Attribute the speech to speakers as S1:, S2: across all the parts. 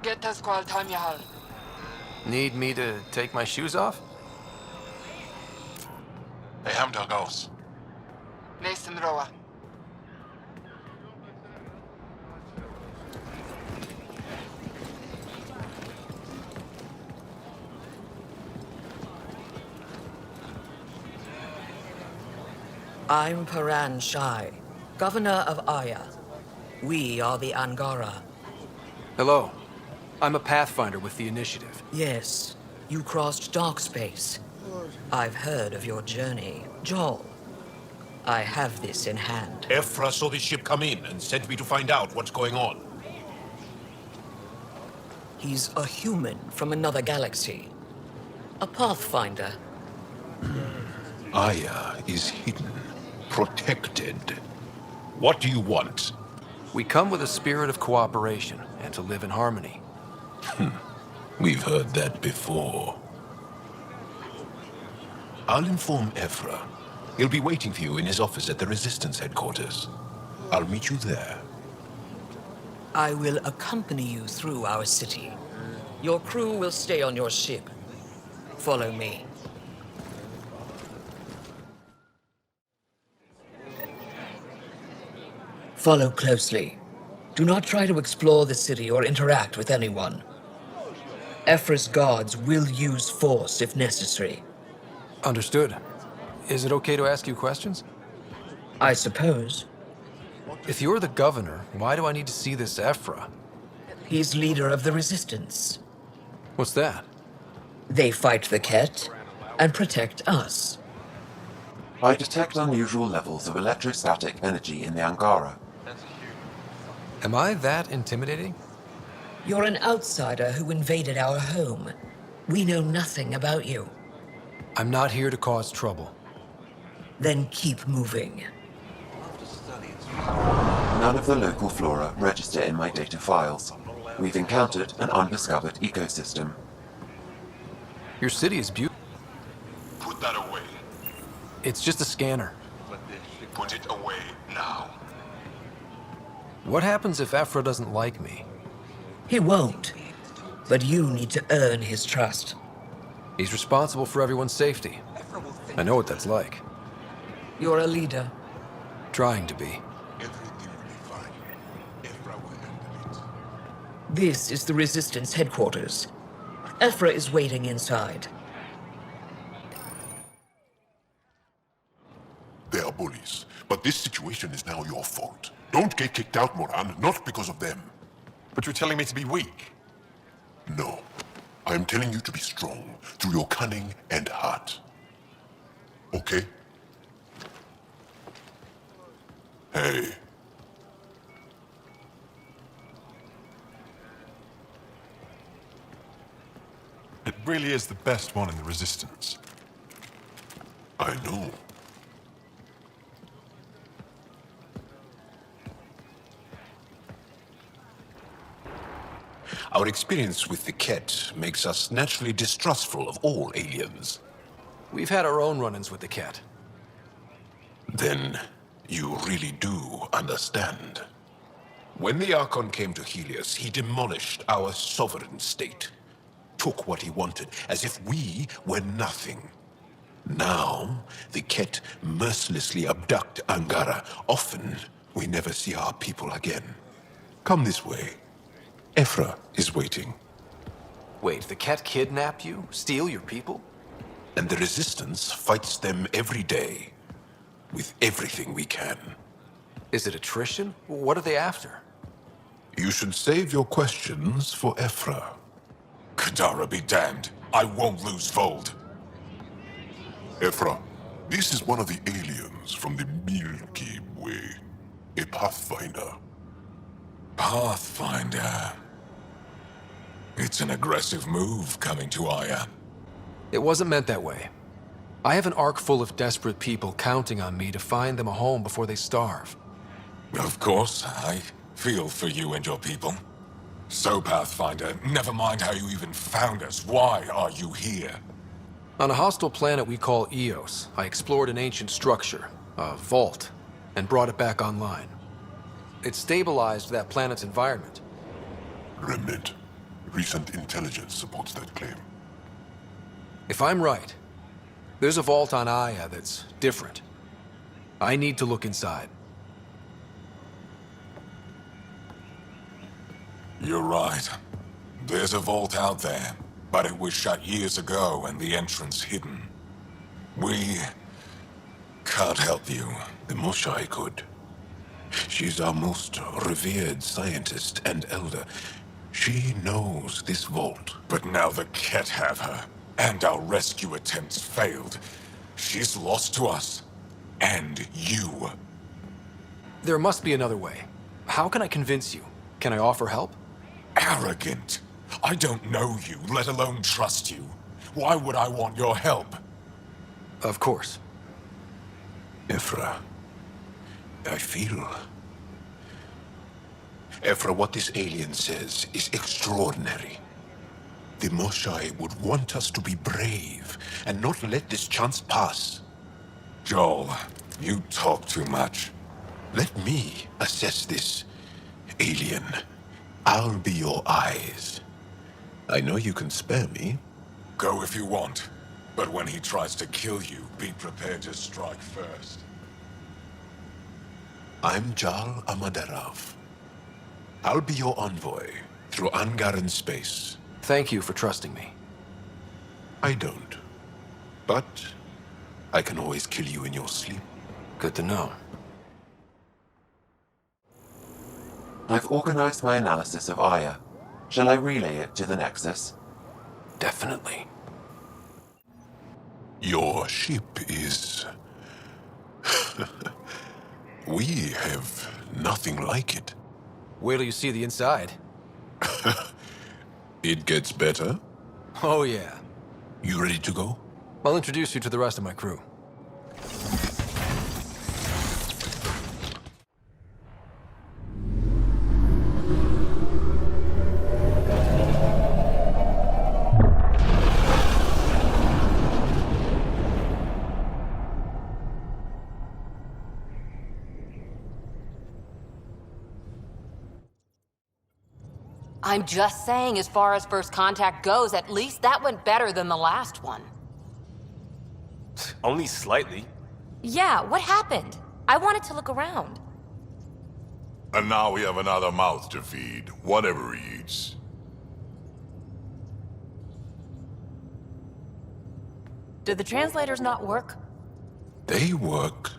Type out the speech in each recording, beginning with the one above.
S1: Get us call time yahal.
S2: Need me to take my shoes off?
S1: Nächsten Roa.
S3: I'm Paran Shai, Governor of Aya. We are the Angara.
S2: Hello. I'm a Pathfinder with the Initiative.
S3: Yes, you crossed dark space. I've heard of your journey, Joel. I have this in hand.
S4: Ephra saw this ship come in and sent me to find out what's going on.
S3: He's a human from another galaxy. A Pathfinder.
S4: Aya is hidden, protected. What do you want?
S2: We come with a spirit of cooperation and to live in harmony.
S4: We've heard that before. I'll inform Ephra. He'll be waiting for you in his office at the Resistance headquarters. I'll meet you there.
S3: I will accompany you through our city. Your crew will stay on your ship. Follow me. Follow closely. Do not try to explore the city or interact with anyone. Ephra's guards will use force if necessary.
S2: Understood. Is it okay to ask you questions?
S3: I suppose.
S2: If you're the governor, why do I need to see this Ephra?
S3: He's leader of the Resistance.
S2: What's that?
S3: They fight the Ket and protect us.
S5: I detect unusual levels of electrostatic energy in the Angara.
S2: Am I that intimidating?
S3: You're an outsider who invaded our home. We know nothing about you.
S2: I'm not here to cause trouble.
S3: Then keep moving.
S5: None of the local flora register in my data files. We've encountered an undiscovered ecosystem.
S2: Your city is beautiful.
S6: Put that away.
S2: It's just a scanner.
S6: Put it away now.
S2: What happens if Ephra doesn't like me?
S3: He won't. But you need to earn his trust.
S2: He's responsible for everyone's safety. I know what that's like.
S3: You're a leader.
S2: Trying to be.
S6: Everything will be fine. Ephra will handle it.
S3: This is the Resistance headquarters. Ephra is waiting inside.
S6: They are bullies, but this situation is now your fault. Don't get kicked out, Moran, not because of them.
S7: But you're telling me to be weak?
S6: No. I am telling you to be strong through your cunning and heart. Okay? Hey.
S7: It really is the best one in the Resistance.
S6: I know.
S4: Our experience with the Ket makes us naturally distrustful of all aliens.
S2: We've had our own run-ins with the Ket.
S4: Then you really do understand. When the Archon came to Helios, he demolished our sovereign state. Took what he wanted, as if we were nothing. Now, the Ket mercilessly abduct Angara. Often, we never see our people again. Come this way. Ephra is waiting.
S2: Wait, the Ket kidnap you? Steal your people?
S4: And the Resistance fights them every day. With everything we can.
S2: Is it attrition? What are they after?
S4: You should save your questions for Ephra.
S6: Kadara be damned. I won't lose Vold. Ephra, this is one of the aliens from the Milky Way. A Pathfinder.
S8: Pathfinder. It's an aggressive move coming to Aya.
S2: It wasn't meant that way. I have an ark full of desperate people counting on me to find them a home before they starve.
S8: Of course, I feel for you and your people. So, Pathfinder, never mind how you even found us. Why are you here?
S2: On a hostile planet we call Eos, I explored an ancient structure, a vault, and brought it back online. It stabilized that planet's environment,
S6: Remnant. Recent intelligence supports that claim.
S2: If I'm right, there's a vault on Aya that's different. I need to look inside.
S8: You're right. There's a vault out there, but it was shut years ago and the entrance hidden. We can't help you.
S4: The Moshai could. She's our most revered scientist and elder. She knows this vault.
S8: But now the Ket have her, and our rescue attempts failed. She's lost to us. And you.
S2: There must be another way. How can I convince you? Can I offer help?
S8: Arrogant. I don't know you, let alone trust you. Why would I want your help?
S2: Of course.
S4: Ephra, I feel... Ephra, what this alien says is extraordinary. The Moshai would want us to be brave and not let this chance pass.
S8: Joel, you talk too much.
S4: Let me assess this, alien. I'll be your eyes. I know you can spare me.
S8: Go if you want. But when he tries to kill you, be prepared to strike first.
S4: I'm Jal Amaderov. I'll be your envoy through Angaran space.
S2: Thank you for trusting me.
S4: I don't. But I can always kill you in your sleep.
S2: Good to know.
S5: I've organized my analysis of Aya. Shall I relay it to the Nexus?
S2: Definitely.
S6: Your ship is...
S4: We have nothing like it.
S2: Wait till you see the inside.
S4: It gets better.
S2: Oh yeah.
S4: You ready to go?
S2: I'll introduce you to the rest of my crew.
S9: I'm just saying, as far as first contact goes, at least that went better than the last one.
S10: Only slightly.
S9: Yeah, what happened? I wanted to look around.
S6: And now we have another mouth to feed, whatever he eats.
S9: Did the translators not work?
S4: They work.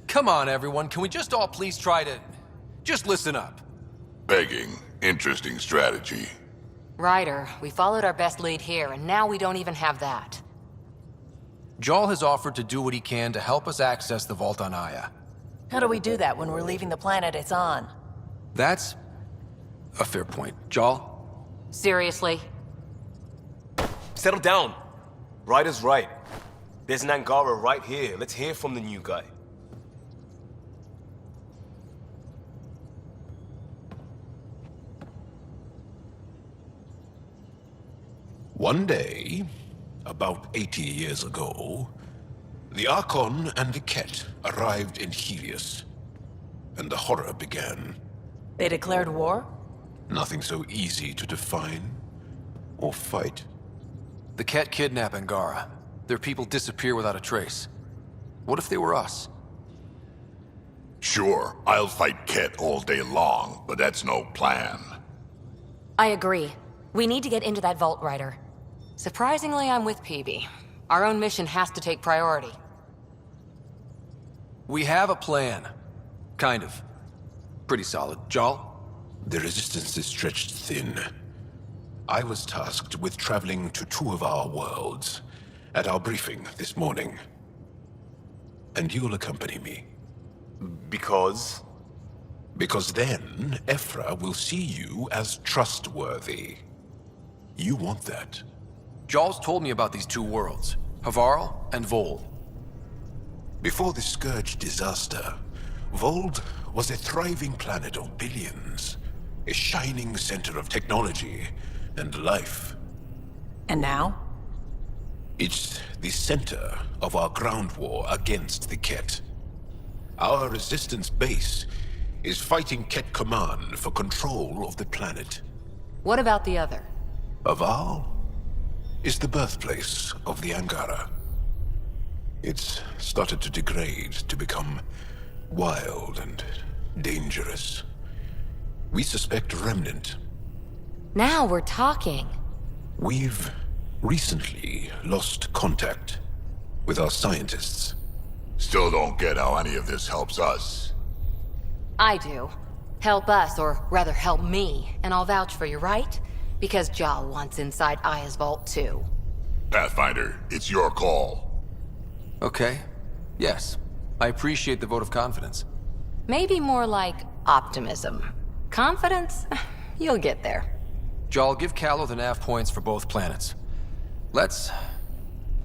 S2: Come on, everyone. Can we just all please try to... just listen up?
S6: Begging. Interesting strategy.
S9: Ryder, we followed our best lead here, and now we don't even have that.
S2: Jal has offered to do what he can to help us access the vault on Aya.
S11: How do we do that when we're leaving the planet it's on?
S2: That's a fair point. Jal?
S9: Seriously?
S10: Settle down. Ryder's right. There's an Angara right here. Let's hear from the new guy.
S4: One day, about 80 years ago, the Archon and the Ket arrived in Helios, and the horror began.
S11: They declared war?
S4: Nothing so easy to define or fight.
S2: The Ket kidnap Angara. Their people disappear without a trace. What if they were us?
S6: Sure, I'll fight Ket all day long, but that's no plan.
S9: I agree. We need to get into that vault, Ryder. Surprisingly, I'm with PB. Our own mission has to take priority.
S2: We have a plan. Kind of. Pretty solid. Jal?
S4: The resistance is stretched thin. I was tasked with traveling to two of our worlds at our briefing this morning. And you'll accompany me.
S10: Because?
S4: Because then, Ephra will see you as trustworthy. You want that.
S2: Jal's told me about these two worlds, Havarl and Vold.
S4: Before the Scourge disaster, Vold was a thriving planet of billions, a shining center of technology and life.
S11: And now?
S4: It's the center of our ground war against the Ket. Our resistance base is fighting Ket Command for control of the planet.
S9: What about the other?
S4: Aval is the birthplace of the Angara. It's started to degrade, to become wild and dangerous. We suspect a remnant.
S9: Now we're talking.
S4: We've recently lost contact with our scientists.
S8: Still don't get how any of this helps us.
S9: I do. Help us, or rather help me, and I'll vouch for you, right? Because Jal wants inside Aya's vault too.
S8: Pathfinder, it's your call.
S2: Okay. Yes. I appreciate the vote of confidence.
S9: Maybe more like optimism. Confidence? You'll get there.
S2: Jal, give Callow the nav points for both planets. Let's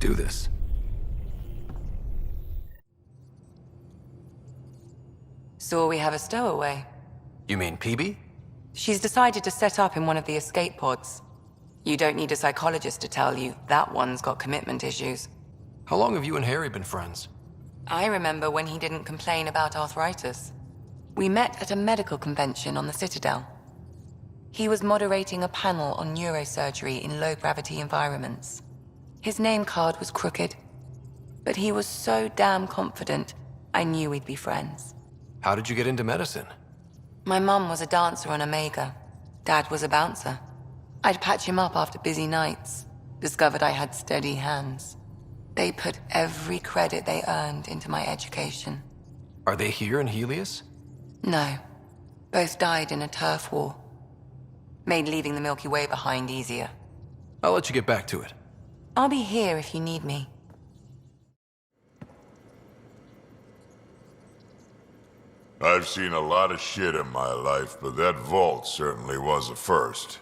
S2: do this.
S12: So we have a stowaway.
S2: You mean PB?
S12: She's decided to set up in one of the escape pods. You don't need a psychologist to tell you that one's got commitment issues.
S2: How long have you and Harry been friends?
S12: I remember when he didn't complain about arthritis. We met at a medical convention on the Citadel. He was moderating a panel on neurosurgery in low-gravity environments. His name card was crooked, but he was so damn confident, I knew we'd be friends.
S2: How did you get into medicine?
S12: My mum was a dancer on Omega. Dad was a bouncer. I'd patch him up after busy nights. Discovered I had steady hands. They put every credit they earned into my education.
S2: Are they here in Helios?
S12: No. Both died in a turf war. Made leaving the Milky Way behind easier.
S2: I'll let you get back to it.
S12: I'll be here if you need me.
S8: I've seen a lot of shit in my life, but that vault certainly was a first.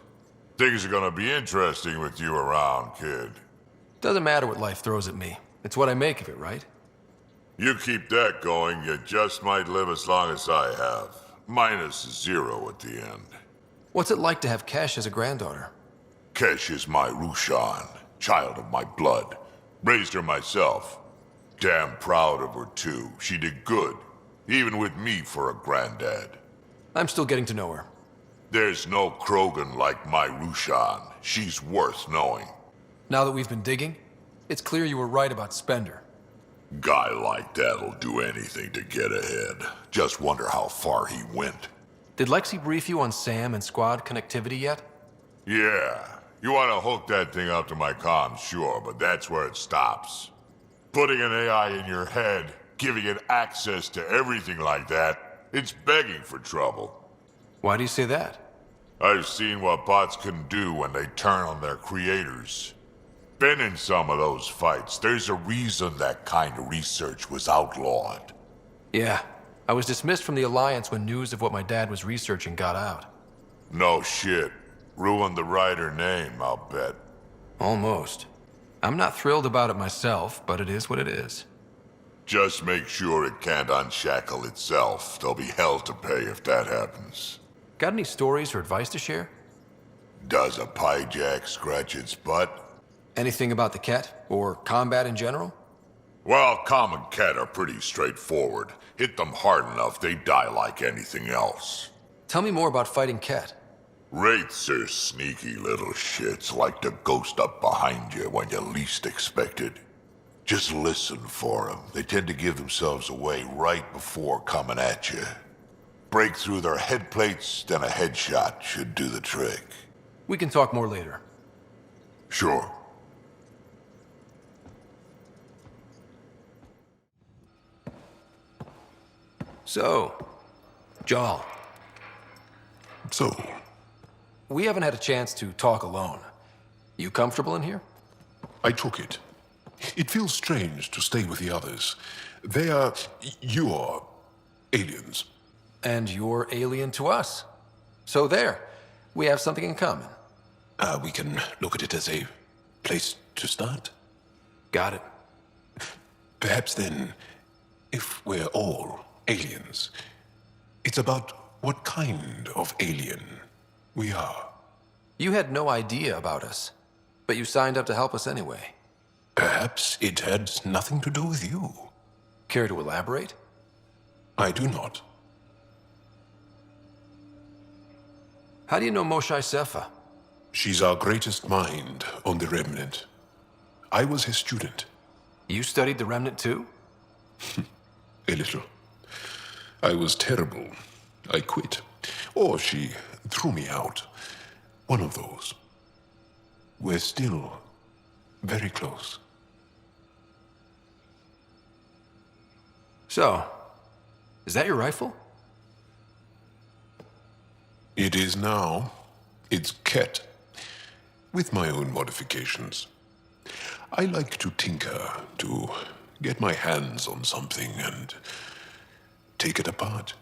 S8: Things are gonna be interesting with you around, kid.
S2: Doesn't matter what life throws at me. It's what I make of it, right?
S8: You keep that going, you just might live as long as I have. Minus 0 at the end.
S2: What's it like to have Kesh as a granddaughter?
S8: Kesh is my Rushan, child of my blood. Raised her myself. Damn proud of her, too. She did good. Even with me for a granddad.
S2: I'm still getting to know her.
S8: There's no Krogan like my Rushan. She's worth knowing.
S2: Now that we've been digging, it's clear you were right about Spender.
S8: Guy like that'll do anything to get ahead. Just wonder how far he went.
S2: Did Lexi brief you on Sam and squad connectivity yet?
S8: Yeah. You want to hook that thing up to my comms, sure, but that's where it stops. Putting an AI in your head, giving it access to everything like that, it's begging for trouble.
S2: Why do you say that?
S8: I've seen what bots can do when they turn on their creators. Been in some of those fights. There's a reason that kind of research was outlawed.
S2: Yeah. I was dismissed from the Alliance when news of what my dad was researching got out.
S8: No shit. Ruined the writer name, I'll bet.
S2: Almost. I'm not thrilled about it myself, but it is what it is.
S8: Just make sure it can't unshackle itself. There'll be hell to pay if that happens.
S2: Got any stories or advice to share?
S8: Does a pyjak scratch its butt?
S2: Anything about the Ket, or combat in general?
S8: Well, common Ket are pretty straightforward. Hit them hard enough, they die like anything else.
S2: Tell me more about fighting Ket.
S8: Wraiths are sneaky little shits, like to ghost up behind you when you least expect it. Just listen for them. They tend to give themselves away right before coming at you. Break through their head plates, then a headshot should do the trick.
S2: We can talk more later.
S8: Sure.
S2: So, Jal.
S6: So,
S2: We haven't had a chance to talk alone. You comfortable in here?
S6: I took it. It feels strange to stay with the others. They are your aliens.
S2: And you're alien to us. So there, we have something in common.
S6: We can look at it as a place to start.
S2: Got it.
S6: Perhaps then, if we're all aliens, it's about what kind of alien we are.
S2: You had no idea about us, but you signed up to help us anyway.
S6: Perhaps it had nothing to do with you.
S2: Care to elaborate?
S6: I do not.
S2: How do you know Moshe Sefa?
S6: She's our greatest mind on the Remnant. I was his student.
S2: You studied the Remnant too?
S6: A little. I was terrible. I quit. Or she threw me out. One of those. We're still very close.
S2: So, is that your rifle?
S6: It is now. It's Ket. With my own modifications. I like to tinker, to get my hands on something and take it apart.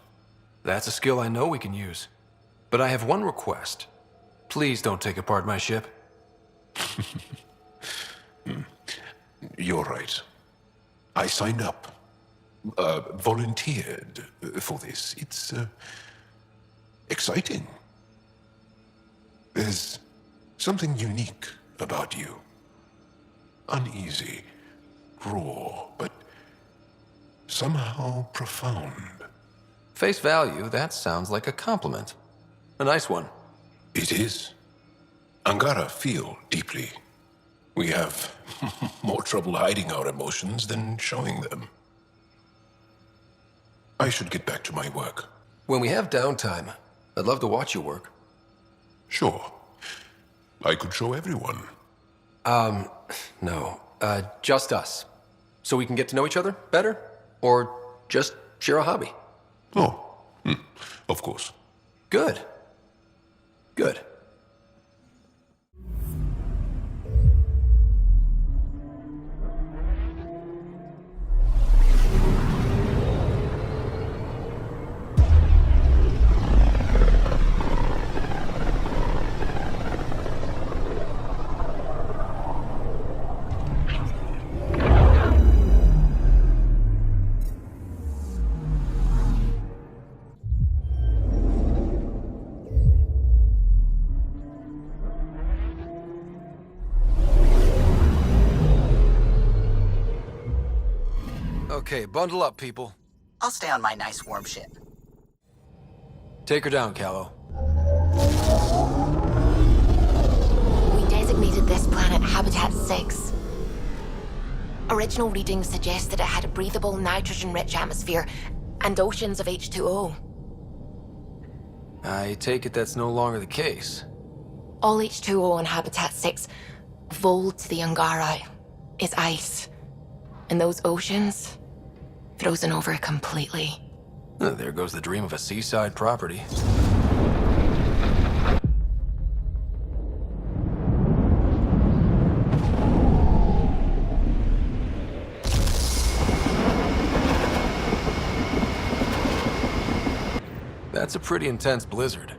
S2: That's a skill I know we can use. But I have one request. Please don't take apart my ship.
S6: You're right. I signed up. Volunteered for this. It's exciting. There's something unique about you. Uneasy, raw, but somehow profound.
S2: Face value, that sounds like a compliment. A nice one.
S6: It is. Angara feel deeply. We have more trouble hiding our emotions than showing them. I should get back to my work.
S2: When we have downtime, I'd love to watch you work.
S6: Sure. I could show everyone.
S2: No. Just us. So we can get to know each other better? Or just share a hobby?
S6: Oh, of course.
S2: Good. Good. Okay, bundle up, people.
S13: I'll stay on my nice warm ship.
S2: Take her down, Callow.
S9: We designated this planet Habitat 6. Original readings suggest that it had a breathable, nitrogen-rich atmosphere and oceans of H2O.
S2: I take it that's no longer the case.
S9: All H2O on Habitat 6, vol to the Angara, is ice. And those oceans, frozen over completely.
S2: There goes the dream of a seaside property. That's a pretty intense blizzard.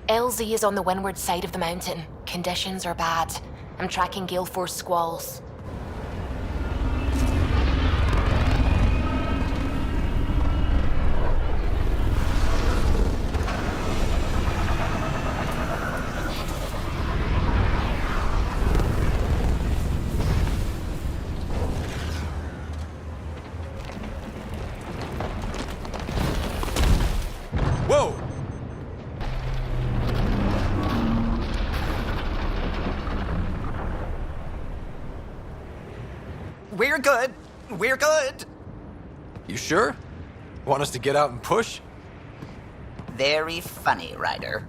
S9: LZ is on the windward side of the mountain. Conditions are bad. I'm tracking gale force squalls.
S2: Whoa!
S13: We're good. We're good.
S2: You sure? Want us to get out and push?
S13: Very funny, Ryder.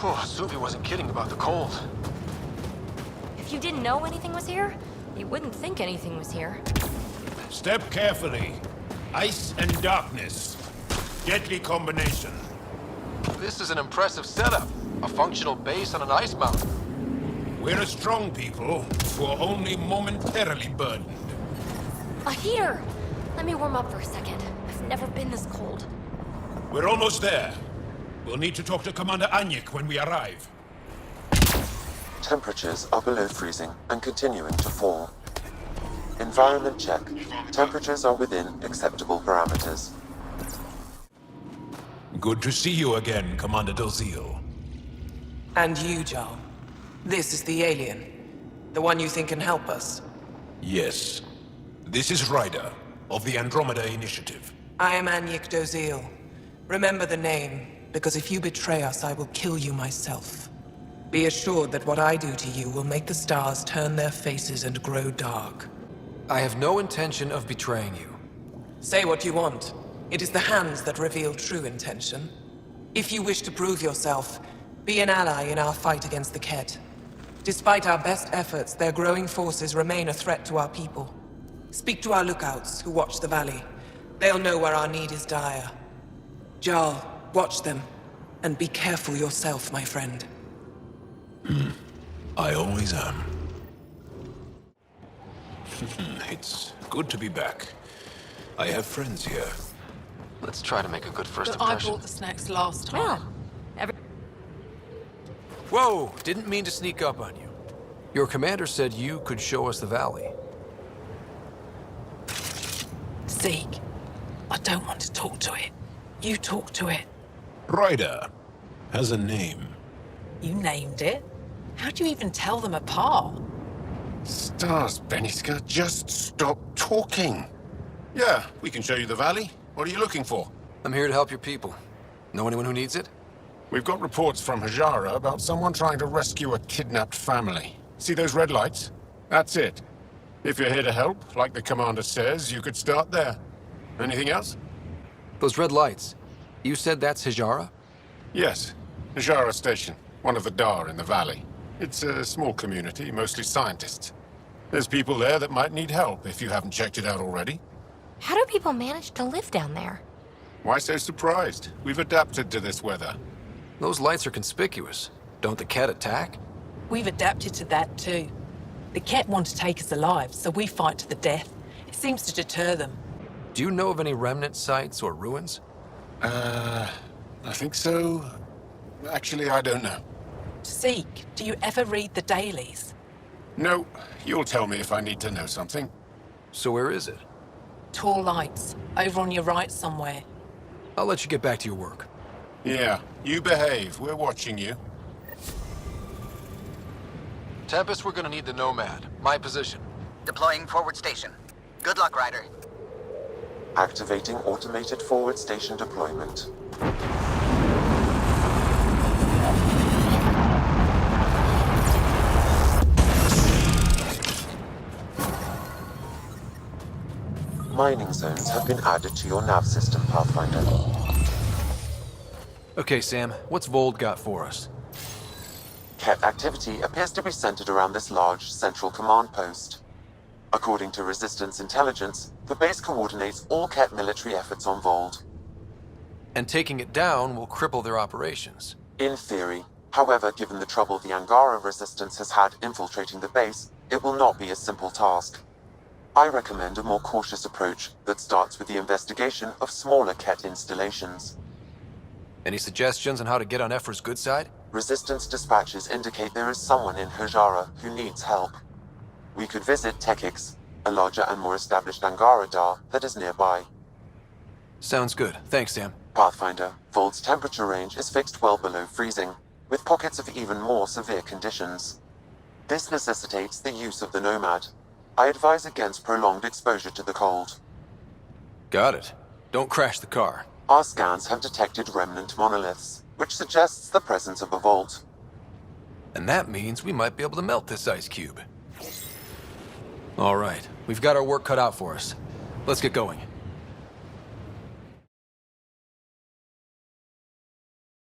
S2: Oh, Suvi wasn't kidding about the cold.
S14: If you didn't know anything was here, you wouldn't think anything was here.
S15: Step carefully. Ice and darkness. Deadly combination.
S2: This is an impressive setup. A functional base on an ice mountain.
S15: We're a strong people who are only momentarily burdened.
S14: A heater! Let me warm up for a second. I've never been this cold.
S15: We're almost there. We'll need to talk to Commander Anyik when we arrive.
S5: Temperatures are below freezing and continuing to fall. Environment check. Temperatures are within acceptable parameters.
S6: Good to see you again, Commander Dalziel.
S16: And you, Joel. This is the alien. The one you think can help us?
S4: Yes. This is Ryder, of the Andromeda Initiative.
S16: I am Anyek Dozil. Remember the name, because if you betray us, I will kill you myself. Be assured that what I do to you will make the stars turn their faces and grow dark.
S2: I have no intention of betraying you.
S16: Say what you want. It is the hands that reveal true intention. If you wish to prove yourself, be an ally in our fight against the Ket. Despite our best efforts, their growing forces remain a threat to our people. Speak to our lookouts, who watch the valley. They'll know where our need is dire. Jarl, watch them, and be careful yourself, my friend.
S4: I always am. It's good to be back. I have friends here.
S2: Let's try to make a good first
S11: But I
S2: impression.
S11: bought the snacks last time.
S2: Whoa! Didn't mean to sneak up on you. Your commander said you could show us the valley.
S11: Zeke, I don't want to talk to it. You talk to it.
S4: Ryder has a name.
S11: You named it. How do you even tell them apart?
S15: Stars, Beniska, just stop talking. Yeah, we can show you the valley. What are you looking for?
S2: I'm here to help your people. Know anyone who needs it?
S15: We've got reports from Hajara about someone trying to rescue a kidnapped family. See those red lights? That's it. If you're here to help, like the commander says, you could start there. Anything else?
S2: Those red lights. You said that's Hajara?
S15: Yes. Hajara Station, one of the Dar in the valley. It's a small community, mostly scientists. There's people there that might need help if you haven't checked it out already.
S9: How do people manage to live down there?
S15: Why so surprised? We've adapted to this weather.
S2: Those lights are conspicuous. Don't the Ket attack?
S11: We've adapted to that too. The Ket want to take us alive, so we fight to the death. It seems to deter them.
S2: Do you know of any remnant sites or ruins?
S15: I think so. Actually, I don't know.
S11: Zeke, do you ever read the dailies?
S15: No, you'll tell me if I need to know something.
S2: So where is it?
S11: Tall lights, over on your right somewhere.
S2: I'll let you get back to your work.
S15: Yeah, you behave. We're watching you.
S2: Tempest, we're gonna need the Nomad. My position.
S13: Deploying forward station. Good luck, Ryder.
S5: Activating automated forward station deployment. Mining zones have been added to your nav system, Pathfinder.
S2: Okay, Sam, what's Vold got for us?
S5: Ket activity appears to be centered around this large central command post. According to Resistance intelligence, the base coordinates all Ket military efforts on Vold.
S2: And taking it down will cripple their operations.
S5: In theory. However, given the trouble the Angara Resistance has had infiltrating the base, it will not be a simple task. I recommend a more cautious approach that starts with the investigation of smaller Ket installations.
S2: Any suggestions on how to get on Ephra's good side?
S5: Resistance dispatches indicate there is someone in Hajara who needs help. We could visit Tekix, a larger and more established Angara Dar that is nearby.
S2: Sounds good. Thanks, Sam.
S5: Pathfinder, Vold's temperature range is fixed well below freezing, with pockets of even more severe conditions. This necessitates the use of the Nomad. I advise against prolonged exposure to the cold.
S2: Got it. Don't crash the car.
S5: Our scans have detected remnant monoliths, which suggests the presence of a vault.
S2: And that means we might be able to melt this ice cube. All right, we've got our work cut out for us. Let's get going.